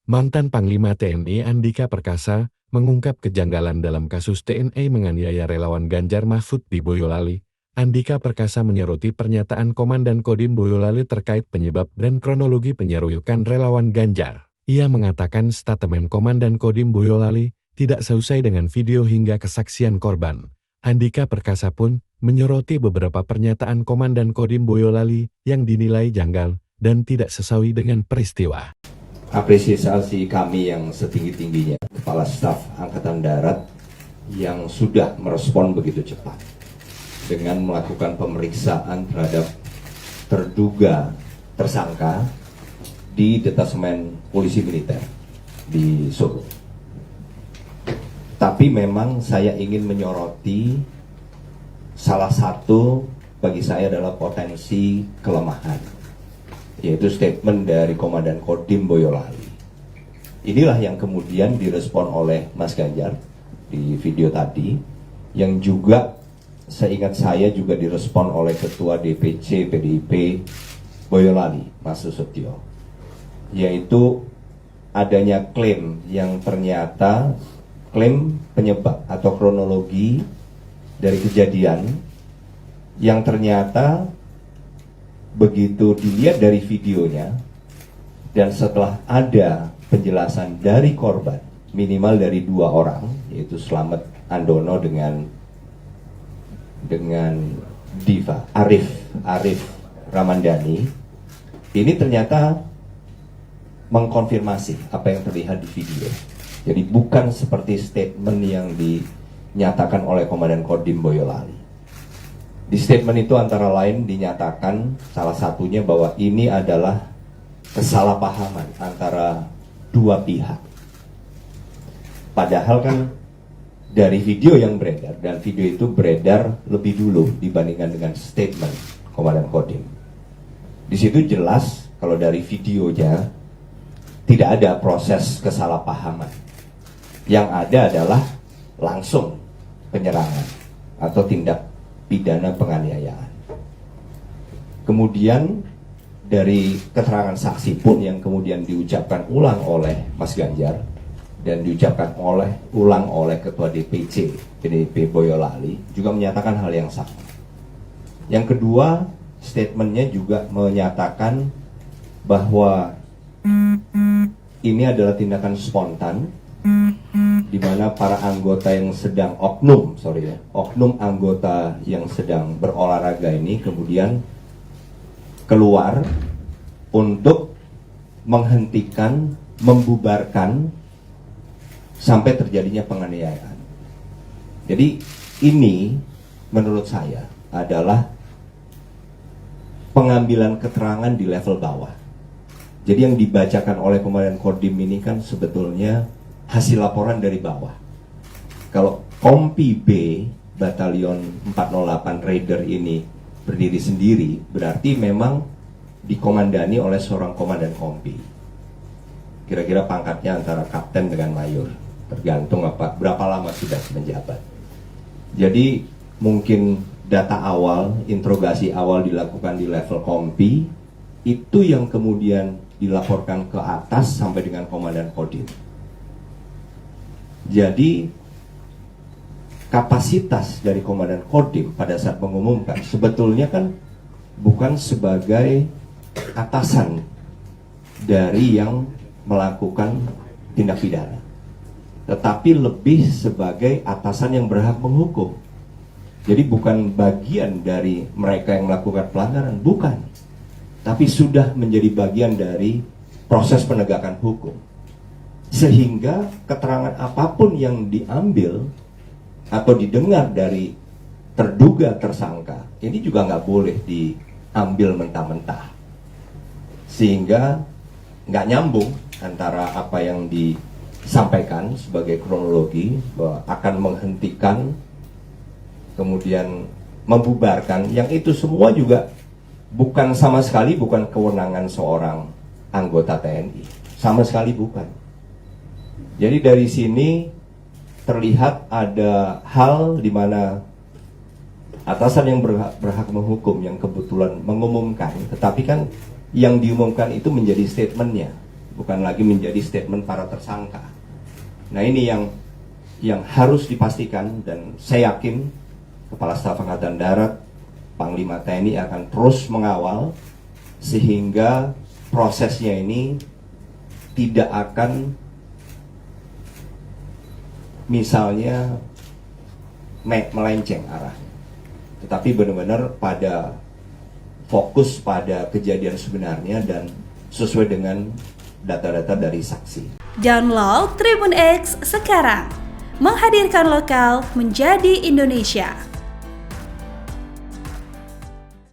Mantan Panglima TNI Andika Perkasa mengungkap kejanggalan dalam kasus TNI menganiaya relawan Ganjar Mahfud di Boyolali. Andika Perkasa menyoroti pernyataan Komandan Kodim Boyolali terkait penyebab dan kronologi penyeroyokan relawan Ganjar. Ia mengatakan statemen Komandan Kodim Boyolali tidak seusai dengan video hingga kesaksian korban. Andika Perkasa pun menyoroti beberapa pernyataan Komandan Kodim Boyolali yang dinilai janggal dan tidak sesuai dengan peristiwa. Apresiasi kami yang setinggi-tingginya Kepala Staf Angkatan Darat yang sudah merespon begitu cepat dengan melakukan pemeriksaan terhadap terduga tersangka di Detasemen Polisi Militer di Solo. Tapi memang saya ingin menyoroti salah satu bagi saya adalah potensi kelemahan, yaitu statement dari Komandan Kodim Boyolali. Inilah yang kemudian direspon oleh Mas Ganjar di video tadi, yang juga seingat saya juga direspon oleh Ketua DPC PDIP Boyolali, Mas Susetio, yaitu adanya klaim yang ternyata klaim penyebab atau kronologi dari kejadian yang ternyata begitu dilihat dari videonya dan setelah ada penjelasan dari korban minimal dari 2 orang, yaitu Slamet Andono dengan Diva Arif Ramandani, ini ternyata mengkonfirmasi apa yang terlihat di video. Jadi bukan seperti statement yang dinyatakan oleh Komandan Kodim Boyolali. Di statement itu antara lain dinyatakan salah satunya bahwa ini adalah kesalahpahaman antara 2 pihak. Padahal kan dari video yang beredar, dan video itu beredar lebih dulu dibandingkan dengan statement Komandan Kodim. Di situ jelas kalau dari videonya tidak ada proses kesalahpahaman. Yang ada adalah langsung penyerangan atau tindak pidana penganiayaan. Kemudian dari keterangan saksi pun yang kemudian diucapkan ulang oleh Mas Ganjar dan diucapkan ulang oleh Ketua DPC PDIP Boyolali juga menyatakan hal yang sama. Yang kedua, statementnya juga menyatakan bahwa ini adalah tindakan spontan di mana para anggota yang sedang oknum anggota yang sedang berolahraga ini kemudian keluar untuk menghentikan, membubarkan sampai terjadinya penganiayaan. Jadi ini menurut saya adalah pengambilan keterangan di level bawah. Jadi yang dibacakan oleh Komandan Kodim ini kan sebetulnya hasil laporan dari bawah. Kalau Kompi B Batalion 408 Raider ini berdiri sendiri, berarti memang dikomandani oleh seorang komandan Kompi. Kira-kira pangkatnya antara kapten dengan mayor, tergantung berapa lama sudah menjabat. Jadi mungkin data awal, interogasi awal dilakukan di level Kompi, itu yang kemudian dilaporkan ke atas sampai dengan Komandan Kodim. Jadi kapasitas dari Komandan Kodim pada saat mengumumkan sebetulnya kan bukan sebagai atasan dari yang melakukan tindak pidana, tetapi lebih sebagai atasan yang berhak menghukum. Jadi bukan bagian dari mereka yang melakukan pelanggaran, bukan, tapi sudah menjadi bagian dari proses penegakan hukum. Sehingga keterangan apapun yang diambil atau didengar dari terduga tersangka ini juga nggak boleh diambil mentah-mentah, sehingga nggak nyambung antara apa yang disampaikan sebagai kronologi bahwa akan menghentikan kemudian membubarkan, yang itu semua juga bukan sama sekali bukan kewenangan seorang anggota TNI, sama sekali bukan. Jadi dari sini terlihat ada hal di mana atasan yang berhak menghukum yang kebetulan mengumumkan, tetapi kan yang diumumkan itu menjadi statementnya, bukan lagi menjadi statement para tersangka. Nah, ini yang harus dipastikan, dan saya yakin Kepala Staf Angkatan Darat, Panglima TNI akan terus mengawal sehingga prosesnya ini tidak akan misalnya melenceng arahnya, tetapi benar-benar pada fokus pada kejadian sebenarnya dan sesuai dengan data-data dari saksi. Download Tribun X sekarang, menghadirkan lokal menjadi Indonesia.